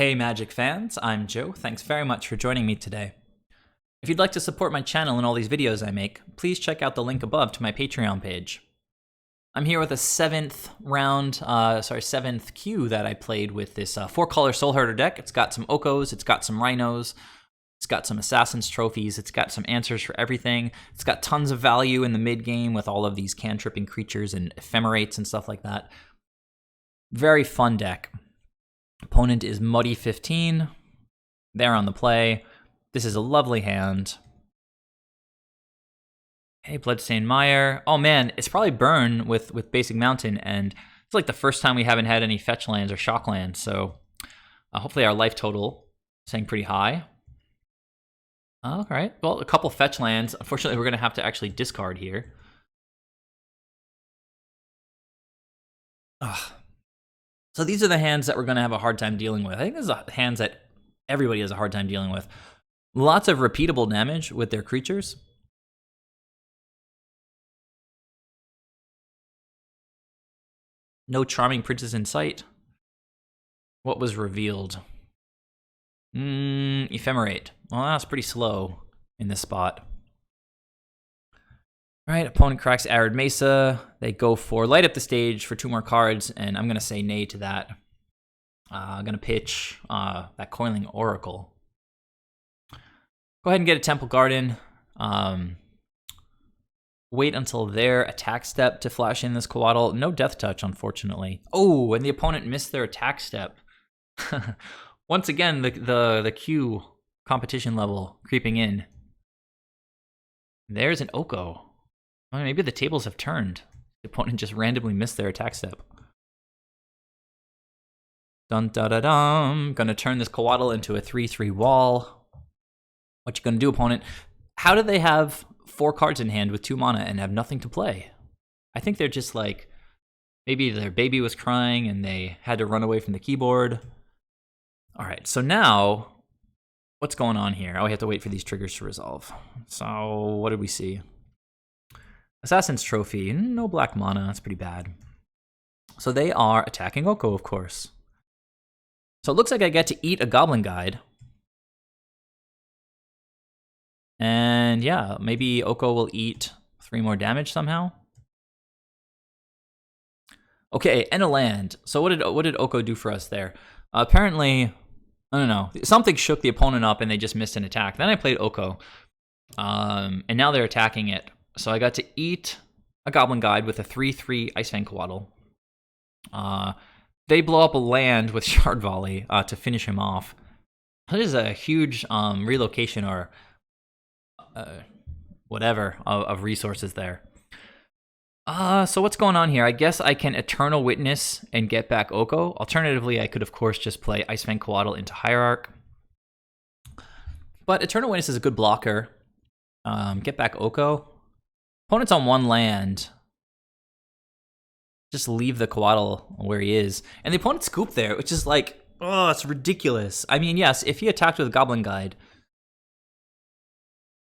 Hey Magic fans, I'm Joe. Thanks very much for joining me today. If you'd like to support my channel and all these videos I make, please check out the link above to my Patreon page. I'm here with a seventh queue that I played with this 4-color Soulherder deck. It's got some Okos, it's got some Rhinos, it's got some Assassin's Trophies, it's got some answers for everything. It's got tons of value in the mid-game with all of these cantripping creatures and ephemerates and stuff like that. Very fun deck. Opponent is Muddy 15. They're on the play. This is a lovely hand. Hey, Bloodstained Mire. Oh man, it's probably Burn with Basic Mountain, and it's like the first time we haven't had any fetch lands or shock lands, so hopefully our life total is staying pretty high. All right, well, a couple fetch lands. Unfortunately, we're going to have to actually discard here. Ugh. So these are the hands that we're going to have a hard time dealing with. I think these are hands that everybody has a hard time dealing with. Lots of repeatable damage with their creatures. No Charming Princes in sight. What was revealed? Ephemerate. Well, that's pretty slow in this spot. All right, opponent cracks Arid Mesa. They go for light up the stage for 2 more cards, and I'm going to say nay to that. I'm going to pitch that Coiling Oracle. Go ahead and get a Temple Garden. Wait until their attack step to flash in this Coatl. No Death Touch, unfortunately. Oh, and the opponent missed their attack step. Once again, the Q competition level creeping in. There's an Oko. Well, maybe the tables have turned. The opponent just randomly missed their attack step. Dun da da dum. Gonna turn this Coatl into a 3/3 wall. What you gonna do, opponent? How do they have 4 cards in hand with 2 mana and have nothing to play? I think they're just like, maybe their baby was crying and they had to run away from the keyboard. All right, so now, what's going on here? Oh, we have to wait for these triggers to resolve. So what did we see? Assassin's Trophy, no black mana, that's pretty bad. So they are attacking Oko, of course. So it looks like I get to eat a Goblin Guide. And yeah, maybe Oko will eat 3 more damage somehow. Okay, and a land. So what did Oko do for us there? Apparently, I don't know, something shook the opponent up and they just missed an attack. Then I played Oko, and now they're attacking it. So I got to eat a Goblin Guide with a 3/3 Icefang Coatl. They blow up a land with Shard Volley to finish him off. That is a huge relocation or whatever of resources there. So what's going on here? I guess I can Eternal Witness and get back Oko. Alternatively, I could, of course, just play Icefang Coatl into Hierarch. But Eternal Witness is a good blocker. Get back Oko. Opponent's on 1 land. Just leave the Coatl where he is. And the opponent scooped there, which is like, oh, it's ridiculous. I mean, yes, if he attacked with a Goblin Guide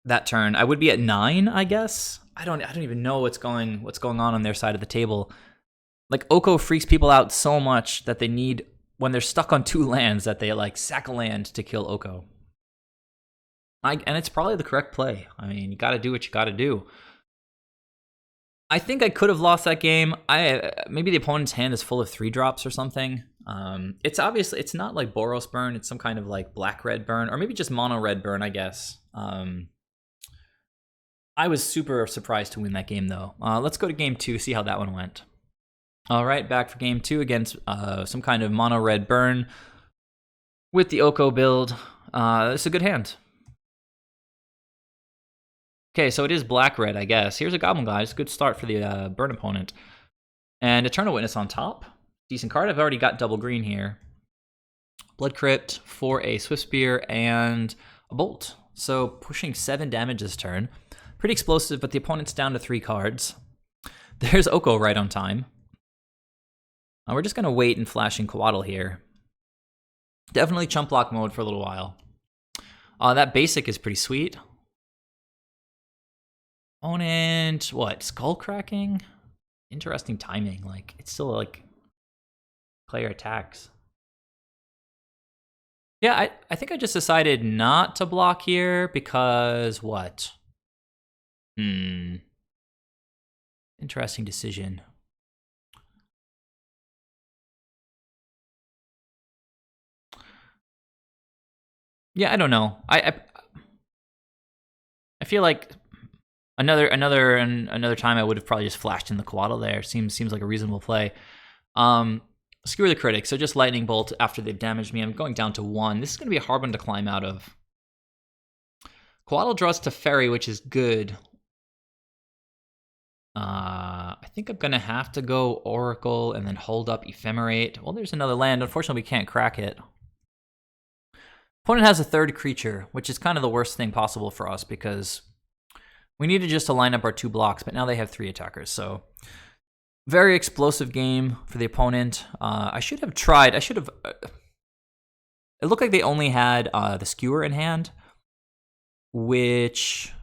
that turn, I would be at 9, I guess. I don't even know what's going on their side of the table. Like, Oko freaks people out so much that they need, when they're stuck on 2 lands, that they like sack a land to kill Oko. And it's probably the correct play. I mean, you got to do what you got to do. I think I could have lost that game. Maybe the opponent's hand is full of 3-drops or something. It's obviously, it's not like Boros Burn. It's some kind of like black-red burn, or maybe just mono-red burn, I guess. I was super surprised to win that game, though. Let's go to game 2, see how that one went. All right, back for game 2 against some kind of mono-red burn with the Oko build. It's a good hand. Okay, so it is black-red, I guess. Here's a Goblin Guide. It's a good start for the burn opponent. And Eternal Witness on top. Decent card. I've already got double green here. Blood Crypt for a Swift Spear and a Bolt. So pushing 7 damage this turn. Pretty explosive, but the opponent's down to 3 cards. There's Oko right on time. We're just going to wait and flash in Coatl here. Definitely chump block mode for a little while. That basic is pretty sweet. Opponent, what? Skull cracking? Interesting timing. Like, it's still like player attacks. Yeah, I think I just decided not to block here because what? Interesting decision. Yeah, I don't know. I feel like another time I would have probably just flashed in the Coatl there. Seems like a reasonable play. Skewer the critic. So just lightning bolt after they've damaged me. I'm going down to 1. This is going to be a hard one to climb out of. Coatl draws to Fairy, which is good. I think I'm going to have to go Oracle and then hold up Ephemerate. Well, there's another land. Unfortunately, we can't crack it. Opponent has a 3rd creature, which is kind of the worst thing possible for us because we needed just to line up our 2 blocks, but now they have 3 attackers. So very explosive game for the opponent. I should have tried. It looked like they only had the Skewer in hand, which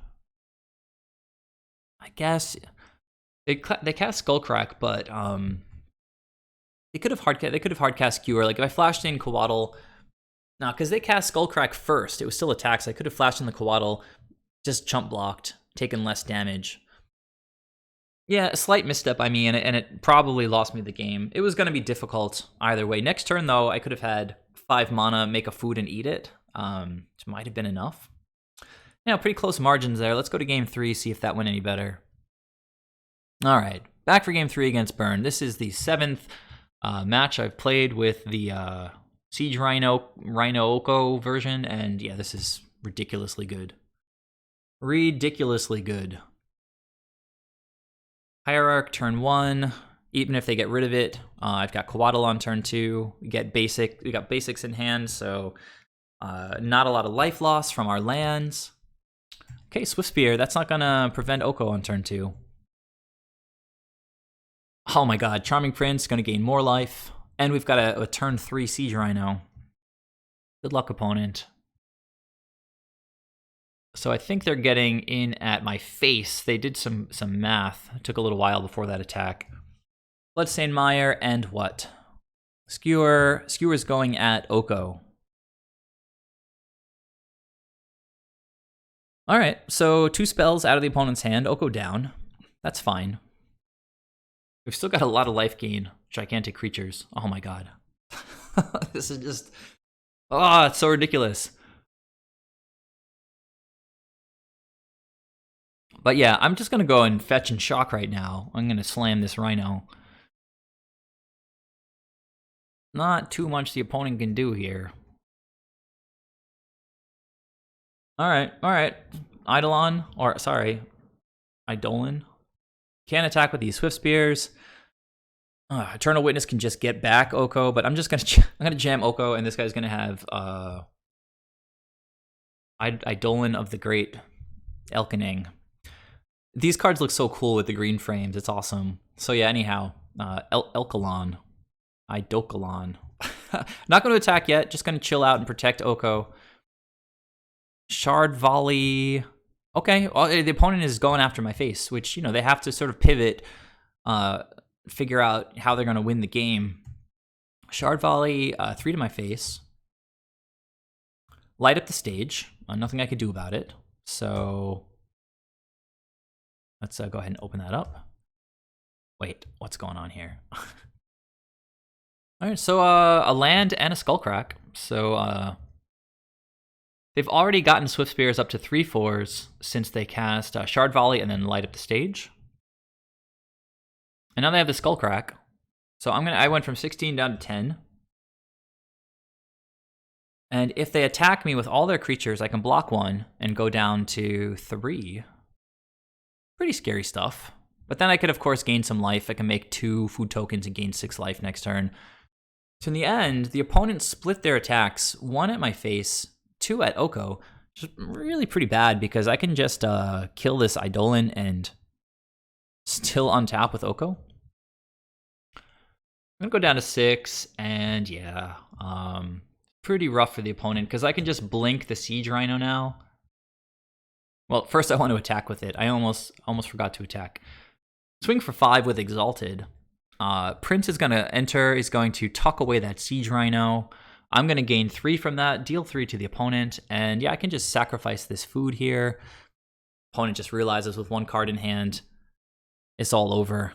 I guess they cast Skullcrack, but they could have hard cast Skewer. Like if I flashed in Coatl, no, because they cast Skullcrack first, it was still attacks. I could have flashed in the Coatl, just chump blocked, taken less damage. Yeah, a slight misstep by me, and it probably lost me the game. It was going to be difficult either way. Next turn, though, I could have had 5 mana, make a food, and eat it. Which might have been enough. Yeah, pretty close margins there. Let's go to game 3, see if that went any better. All right, back for game 3 against Burn. This is the 7th match I've played with the Siege Rhino Oko version, and yeah, this is ridiculously good. Ridiculously good. Hierarch turn 1. Even if they get rid of it, I've got Coatl on turn 2. We got basics in hand, so not a lot of life loss from our lands. Okay, Swift Spear. That's not gonna prevent Oko on turn 2. Oh my god, Charming Prince gonna gain more life, and we've got a turn 3 Siege Rhino. Good luck, opponent. So I think they're getting in at my face. They did some math. It took a little while before that attack. Bloodstained Mire and what? Skewer. Skewer's going at Oko. All right, so 2 spells out of the opponent's hand. Oko down. That's fine. We've still got a lot of life gain. Gigantic creatures. Oh my god. This is just... Oh, it's so ridiculous. But yeah, I'm just going to go and fetch and shock right now. I'm going to slam this Rhino. Not too much the opponent can do here. Alright. Eidolon, or sorry, Eidolon. Can't attack with these Swift Spears. Eternal Witness can just get back Oko, but I'm just going to I'm going to jam Oko, and this guy's going to have Eidolon of the Great Elkening. These cards look so cool with the green frames. It's awesome. So yeah, anyhow, Elkalon. Idokalon. Not going to attack yet. Just going to chill out and protect Oko. Shard Volley. Okay, well, the opponent is going after my face, which, you know, they have to sort of pivot, figure out how they're going to win the game. Shard Volley, 3 to my face. Light up the stage. Nothing I could do about it. So... let's go ahead and open that up. Wait, what's going on here? All right, so a land and a Skullcrack. So they've already gotten Swift Spears up to 3/4s since they cast Shard Volley and then light up the stage. And now they have the Skullcrack. So I went from 16 down to 10. And if they attack me with all their creatures, I can block 1 and go down to 3. Pretty scary stuff. But then I could, of course, gain some life. I can make 2 food tokens and gain 6 life next turn. So in the end, the opponent split their attacks, 1 at my face, 2 at Oko. Which is really pretty bad because I can just kill this Eidolon and still untap with Oko. I'm going to go down to 6, and yeah, pretty rough for the opponent because I can just blink the Siege Rhino now. Well, first I want to attack with it. I almost forgot to attack. Swing for 5 with Exalted. Prince is going to enter. He's going to tuck away that Siege Rhino. I'm going to gain 3 from that, deal 3 to the opponent, and yeah, I can just sacrifice this food here. Opponent just realizes with 1 card in hand, it's all over.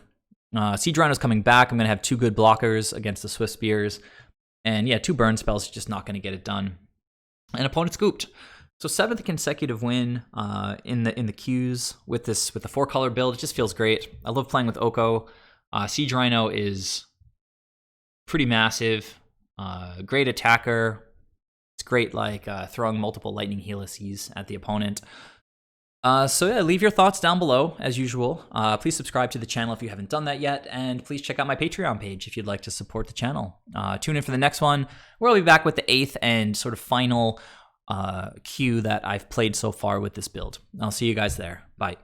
Siege Rhino's coming back. I'm going to have 2 good blockers against the Swift Spears. And yeah, 2 burn spells, just not going to get it done. And opponent scooped. So 7th consecutive win in the queues with the 4-color build. It just feels great. I love playing with Oko. Siege Rhino is pretty massive. Great attacker. It's great, like throwing multiple lightning helices at the opponent. So yeah, leave your thoughts down below as usual. Please subscribe to the channel if you haven't done that yet, and please check out my Patreon page if you'd like to support the channel. Tune in for the next one, where I'll be back with the 8th and sort of final queue that I've played so far with this build. I'll see you guys there. Bye.